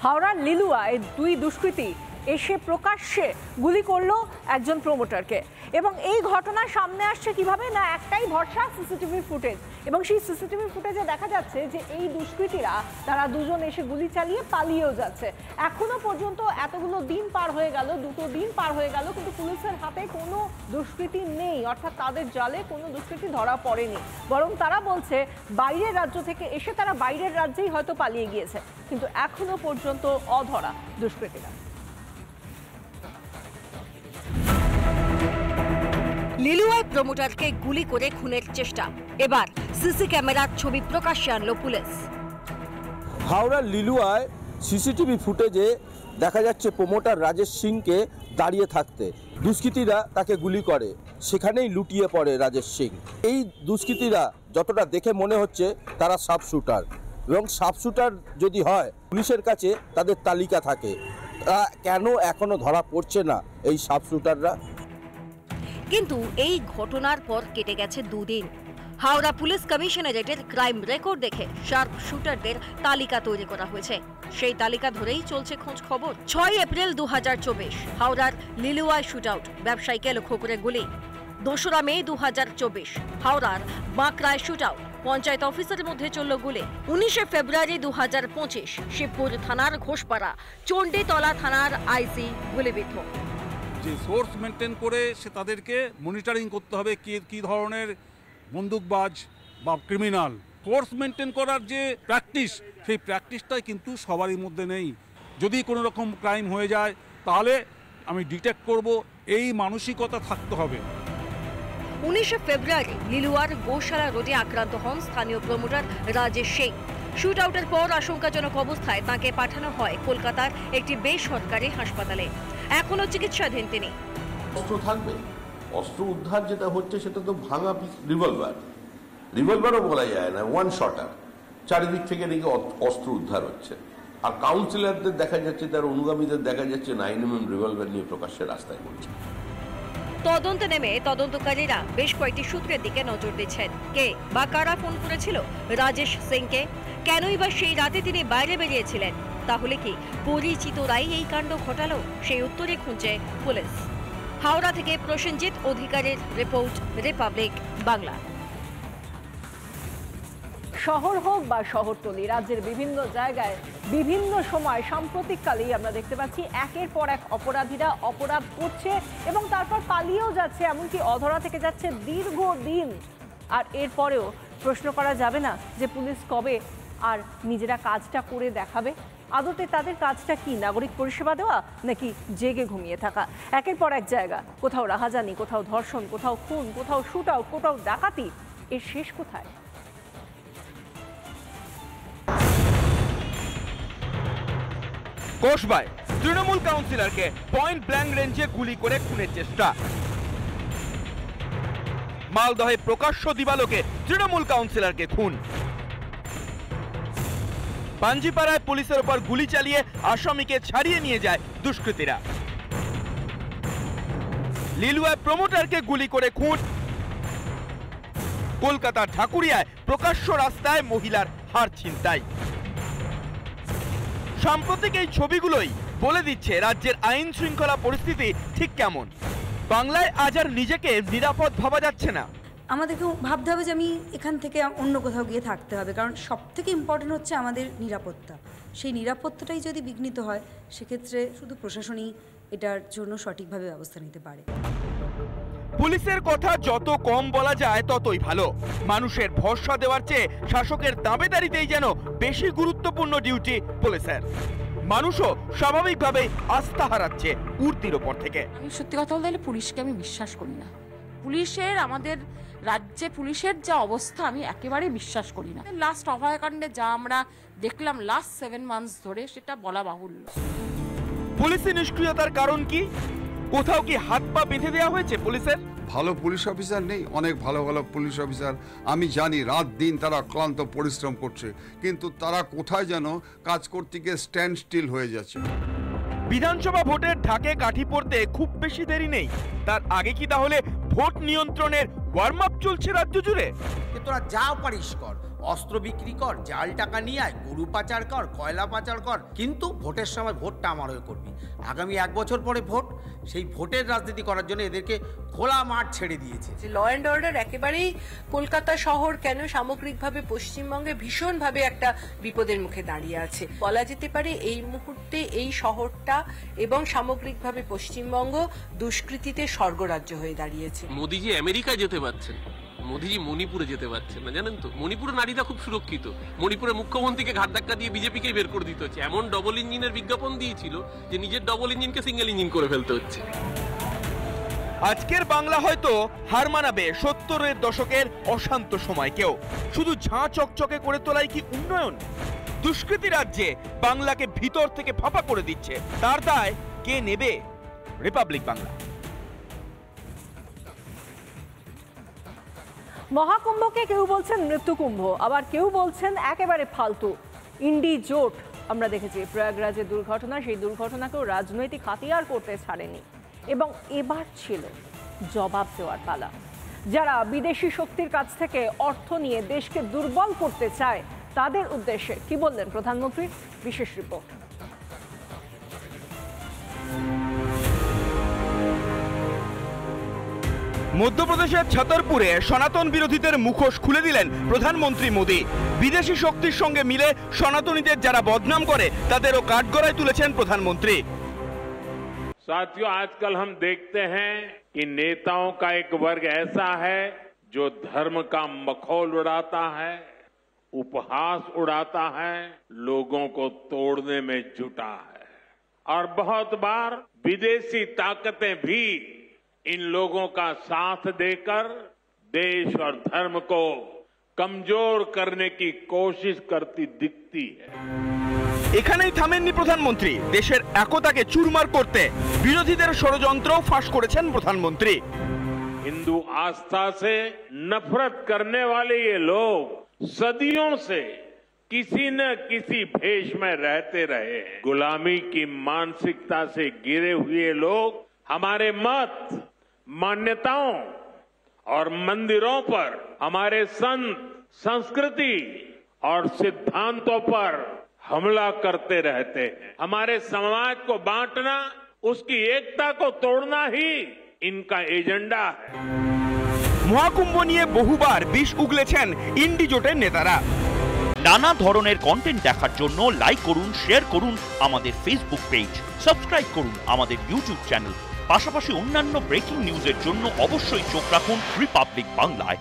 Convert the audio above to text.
হাওড়ার লিলুয়ায় দুই দুষ্কৃতী এসে প্রকাশ্যে গুলি করলো একজন প্রমোটারকে এবং এই ঘটনা সামনে আসছে কিভাবে না একটাই ভরসা সিসিটিভি ফুটেজ এবং সেই সিসিটিভি ফুটেজে দেখা যাচ্ছে যে এই দুষ্কৃতীরা তারা দুজন এসে গুলি চালিয়ে পালিয়েও যাচ্ছে। এখনো পর্যন্ত এতগুলো দিন পার হয়ে গেল, দুটো দিন পার হয়ে গেল, কিন্তু পুলিশের হাতে কোনো দুষ্কৃতী নেই, অর্থাৎ তাদের জালে কোনো দুষ্কৃতী ধরা পড়েনি। বরং তারা বলছে বাইরের রাজ্য থেকে এসে তারা বাইরের রাজ্যেই হয়তো পালিয়ে গিয়েছে, কিন্তু এখনো পর্যন্ত অধরা দুষ্কৃতীরা। লিলুয়ায় প্রমোটারকে গুলি করে খুনের চেষ্টা, এবার সিসি ক্যামেরার ছবি প্রকাশ্যে আনলো পুলিশ। হাওড়ার লিলুয়ায় সিসিটিভি ফুটেজে দেখা যাচ্ছে প্রমোটার রাজেশ সিংকে দাঁড়িয়ে থাকতে, দুষ্কৃতীরা তাকে গুলি করে, সেখানেই লুটিয়ে পড়ে রাজেশ সিং। এই দুষ্কৃতীরা যতটা দেখে মনে হচ্ছে তারা শার্প শুটার, এবং শার্প শুটার যদি হয় পুলিশের কাছে তাদের তালিকা থাকে, কেন এখনো ধরা পড়ছে না এই শার্প শুটাররা? কিন্তু এই ঘটনার পর কেটে গেছে দুদিন। হাওড়া পুলিশ কমিশনারেটের ক্রাইম রেকর্ড দেখে শার্প শুটারদের তালিকা তৈরি করা হয়েছে। সেই তালিকা ধরেই চলছে খোঁজ খবর। 6 এপ্রিল 2024 হাওড়ার লিলুয়ায় শুটআউট, ব্যবসায়ীকে লক্ষ্য করে গুলি। 2রা মে 2024 হাওড়ার বাঁকড়ায় শুটআউট, পঞ্চায়েত অফিসের মধ্যে চলল গুলি। 19 ফেব্রুয়ারি 2025 শিবপুর থানার ঘোষপাড়া চণ্ডীতলা থানার আইসি গুলিবিদ্ধ। যে সোর্স মেনটেন করে সে তাদেরকে মনিটরিং করতে হবে কি ধরনের বন্দুকবাজ বা ক্রিমিনাল। সোর্স মেনটেন করার যে প্র্যাকটিস, সেই প্র্যাকটিসটাই কিন্তু সবারই মধ্যে নেই। যদি কোনো রকম ক্রাইম হয়ে যায় তাহলে আমি ডিটেক্ট করব, এই মানসিকতা থাকতে হবে। 19 ফেব্রুয়ারি লিলুয়ার গোশালা রোডে আক্রান্ত হন স্থানীয় প্রমোটার রাজেশ সিং। শুট আউটের পর আশঙ্কাজনক অবস্থায় তাকে পাঠানো হয় কলকাতার একটি বেসরকারি হাসপাতালে। এখনো চিকিৎসাধীন তিনি। অস্ত্র থাকবে, অস্ত্র উদ্ধার যেটা হচ্ছে সেটা তো ভাঙা রিভলভারও বলা যায় না, ওয়ান শটার। চারিদিক থেকে নাকি অস্ত্র উদ্ধার হচ্ছে, আর কাউন্সিলরদের দেখা যাচ্ছে, তার অনুগামীদের দেখা যাচ্ছে 9mm রিভলভার নিয়ে প্রকাশ্যে রাস্তায় ঘুরছে। তদন্তে নেমে তদন্তকারীরা বেশ কয়েকটি সূত্রের দিকে নজর দিচ্ছেন। কে বা কারা ফোন করেছিল রাজেশ সিংকে? কেনই বা সেই রাতে তিনি বাইরে বেরিয়েছিলেন? তাহলে কি পরিচিতরাই এই কাণ্ড ঘটালো? সেই উত্তরে খুঁজছে পুলিশ। হাওড়া থেকে প্রসেনজিৎ অধিকারীর রিপোর্ট, রিপাবলিক বাংলা। শহর হোক বা শহরতলি, রাজ্যের বিভিন্ন জায়গায় বিভিন্ন সময় সাম্প্রতিককালেই আমরা দেখতে পাচ্ছি একের পর এক অপরাধীরা অপরাধ করছে এবং তারপর পালিয়েও যাচ্ছে, এমনকি অধরা থেকে যাচ্ছে দীর্ঘদিন। আর এরপরেও প্রশ্ন করা যাবে না যে পুলিশ কবে আর নিজেরা কাজটা করে দেখাবে? আদতে তাদের কাজটা কি? নাগরিক পরিষেবা দেওয়া নাকি জেগে ঘুমিয়ে থাকা? একের পর এক জায়গা, কোথাও রাহাজানি, কোথাও ধর্ষণ, কোথাও খুন, কোথাও শুট আউট, কোথাও ডাকাতি। এর শেষ কোথায়? কোষবায় তৃণমূল কাউন্সিলরকে পয়েন্ট ব্ল্যাঙ্ক রেঞ্জে গুলি করে খুনের চেষ্টা। মালদহে প্রকাশ্য দিবালোকে তৃণমূল কাউন্সিলরকে খুন। পাঞ্জিপাড়ায় পুলিশের উপর গুলি চালিয়ে আসামিকে ছাড়িয়ে নিয়ে যায় দুষ্কৃতীরা। লিলুয়ায় প্রমোটারকে গুলি করে খুন। কলকাতার ঢাকুরিয়ায় প্রকাশ্য রাস্তায় মহিলার হার ছিনতাই। সাম্প্রতিক এই ছবিগুলোই বলে দিচ্ছে রাজ্যের আইন শৃঙ্খলা পরিস্থিতি ঠিক কেমন। বাংলায় আজ আর নিজেকে নিরাপদ ভাবা যাচ্ছে না। আমাদেরকে ভাবতে হবে যে আমি এখান থেকে অন্য কোথাও গিয়ে থাকতে হবে, কারণ সব থেকে ইম্পর্টেন্ট হচ্ছে আমাদের নিরাপত্তা। সেই নিরাপত্তাটাই যদি বিঘ্নিত হয় সেক্ষেত্রে শুধু প্রশাসনই এটার জন্য সঠিকভাবে ব্যবস্থা নিতে পারে। পুলিশের কথা যত কম বলা যায় ততই ভালো। মানুষের ভরসা দেওয়ার চেয়ে শাসকের দাবেদারিতেই যেন বেশি গুরুত্বপূর্ণ ডিউটি পুলিশের। মানুষও স্বাভাবিকভাবে আস্থা হারাচ্ছে উর্দির ওপর থেকে। আমি সত্যি কথা বলতে গেলে পুলিশকে আমি বিশ্বাস করি না। পুলিশের, আমাদের রাজ্যে পুলিশের যা অবস্থা আমি একেবারে বিশ্বাস করি না। লাস্ট অভয়াকাণ্ডে যা আমরা দেখলাম লাস্ট 7 মান্থস ধরে, সেটা বলা বাহুল্য। পুলিশি নিষ্ক্রিয়তার কারণ কি? কোথাও কি হাত পা বেঁধে দেওয়া হয়েছে পুলিশের? ভালো পুলিশ অফিসার নেই, অনেক ভালো ভালো পুলিশ অফিসার আমি জানি, রাত দিন তারা ক্লান্ত পরিশ্রম করছে, কিন্তু তারা কোথায় যেন কাজ করতে গিয়ে স্ট্যান্ড স্টিল হয়ে যাচ্ছে। বিধানসভা ভোটের ঢাকে কাঠি পড়তে খুব বেশি দেরি নেই, তার আগে কি তাহলে ভোট নিয়ন্ত্রণের ওয়ার্ম আপ চলছে রাজ্য জুড়ে? তোরা যাও পারিস কর, অস্ত্র বিক্রি কর, জাল টাকা নিয়ে আয়, গরু পাচার কর, কয়লা পাচার কর, কিন্তু ভোটের সময় ভোটটা আমার হয়ে করবি। আগামী 1 বছর পরে ভোট, সেই ভোটের রাজনীতি করার জন্য এদেরকে খোলা মাঠ ছেড়ে দিয়েছে। ল অ্যান্ড অর্ডার একেবারেই কলকাতা শহর কেন সামগ্রিকভাবে পশ্চিমবঙ্গে ভীষণভাবে একটা বিপদের মুখে দাঁড়িয়ে আছে। বলা যেতে পারে এই মুহূর্তে এই শহরটা এবং সামগ্রিকভাবে পশ্চিমবঙ্গ দুষ্কৃতীতে স্বর্গরাজ্য হয়ে দাঁড়িয়েছে। মোদিজি আমেরিকায় যেতে পারছেন, মোদিজি মণিপুরে যেতে পারছেন না, জানেন তো? মণিপুরে নারীরা খুব সুরক্ষিত। মণিপুরের মুখ্যমন্ত্রীকে ঘাট ধাক্কা দিয়ে বিজেপিকে বের করে দিতে হচ্ছে। এমন ডবল ইঞ্জিনের বিজ্ঞাপন দিয়েছিল যে নিজের ডবল ইঞ্জিনকে সিঙ্গেল ইঞ্জিন করে ফেলতে হচ্ছে। আজকের বাংলা হয়তো হার মানাবে 70-এর দশকের অশান্ত সময়কেও। শুধু ঝাঁ চকচকে করে তোলাই কি উন্নয়ন? দুষ্কৃতী রাজ্যে বাংলাকে ভিতর থেকে ফাঁপা করে দিচ্ছে, তার দায় কে নেবে? রিপাবলিক বাংলা। মহাকুম্ভকে কেউ বলছেন মৃত্যুকুম্ভ, আবার কেউ বলছেন একেবারে ফালতু। ইন্ডি জোট আমরা দেখেছি প্রয়াগরাজের দুর্ঘটনা, সেই দুর্ঘটনাকেও রাজনৈতিক হাতিয়ার করতে ছাড়েনি। এবং এবার ছিল জবাব দেওয়ার পালা। যারা বিদেশি শক্তির কাছ থেকে অর্থ নিয়ে দেশকে দুর্বল করতে চায় তাদের উদ্দেশ্যে কি বললেন প্রধানমন্ত্রী? বিশেষ রিপোর্ট। মধ্যপ্রদেশের ছতরপুরে সনাতন বিরোধীদের মুখোশ খুলে দিলেন প্রধানমন্ত্রী মোদী। বিদেশি শক্তির সঙ্গে মিলে সনাতনীদের যারা বদনাম করে তাদেরও কাঠগড়ায় তুলেছেন প্রধানমন্ত্রী। साथियों, आजकल हम देखते हैं कि नेताओं का एक वर्ग ऐसा है जो धर्म का मखौल उड़ाता है, उपहास उड़ाता है, लोगों को तोड़ने में जुटा है। और बहुत बार विदेशी ताकतें भी इन लोगों का साथ देकर देश और धर्म को कमजोर करने की कोशिश करती दिखती है। এখানেই থামেননি প্রধানমন্ত্রী। দেশের একতাকে চুরমার করতে বিরোধীদের ষড়যন্ত্রও ফাঁস করেছেন প্রধানমন্ত্রী। हिंदू आस्था से नफरत करने वाले ये लोग सदियों से किसी न किसी भेष में रहते रहे हैं। गुलामी की मानसिकता से गिरे हुए लोग हमारे मत, मान्यताओं और मंदिरों पर, हमारे संत, संस्कृति और सिद्धांतों पर हमला करते रहते हैं। हमारे समाज को बांटना, उसकी एकता को तोड़ना ही इनका एजेंडा है। মহাকুম্ভ নিয়ে বহুবার বিষ উগলেছেন ইন্ডি জোটের নেতারা। নানা ধরনের কন্টেন্ট দেখার জন্য লাইক করুন, শেয়ার করুন আমাদের ফেসবুক পেজ, সাবস্ক্রাইব করুন আমাদের ইউটিউব চ্যানেল। পাশাপাশি অন্যান্য ব্রেকিং নিউজের জন্য অবশ্যই চোখ রাখুন রিপাবলিক বাংলায়।